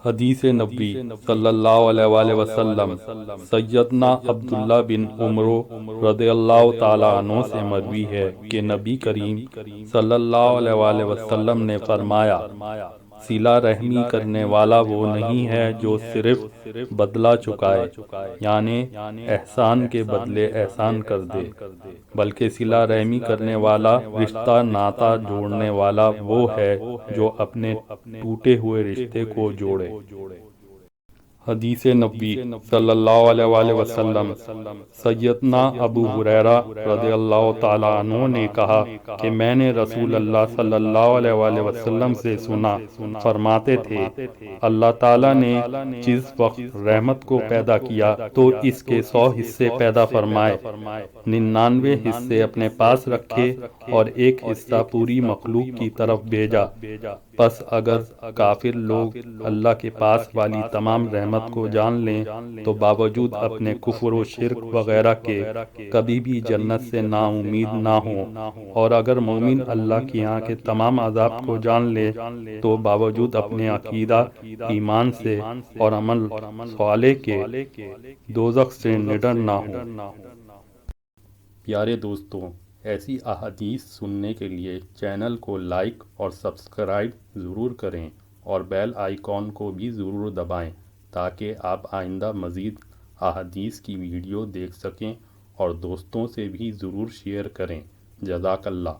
حدیث نبی صلی اللہ علیہ وآلہ وسلم سیدنا عبداللہ بن عمرو رضی اللہ تعالیٰ عنہ سے مروی ہے کہ نبی کریم صلی اللہ علیہ وآلہ وسلم نے فرمایا، صلہ رحمی کرنے والا وہ نہیں ہے جو صرف بدلہ چکائے، یعنی احسان کے بدلے احسان کر دے، بلکہ صلہ رحمی کرنے والا، رشتہ ناتا جوڑنے والا وہ ہے جو اپنے ٹوٹے ہوئے رشتے کو جوڑے۔ حدیث نبی صلی اللہ علیہ وآلہ وسلم سیدنا ابو ہریرہ رضی اللہ تعالیٰ عنہ نے کہا کہ میں نے رسول اللہ صلی اللہ علیہ وآلہ وسلم سے سنا، فرماتے تھے، اللہ تعالیٰ نے جس وقت رحمت کو پیدا کیا تو اس کے 100 حصے پیدا فرمائے، 99 حصے اپنے پاس رکھے اور ایک حصہ پوری مخلوق کی طرف بھیجا۔ پس اگر کافر لوگ اللہ کے پاس والی تمام رحمت کو جان لیں تو باوجود اپنے کفر و شرک وغیرہ کے کبھی بھی جنت سے نا امید نہ ہوں، اور اگر مومن اللہ کی یہاں کے تمام عذاب کو جان لے تو باوجود اپنے عقیدہ، ایمان سے اور عمل صالح کے دوزخ سے نڈر نہ ہوں۔ پیارے دوستوں، ایسی احادیث سننے کے لیے چینل کو لائک اور سبسکرائب ضرور کریں اور بیل آئیکن کو بھی ضرور دبائیں تاکہ آپ آئندہ مزید احادیث کی ویڈیو دیکھ سکیں، اور دوستوں سے بھی ضرور شیئر کریں۔ جزاک اللہ۔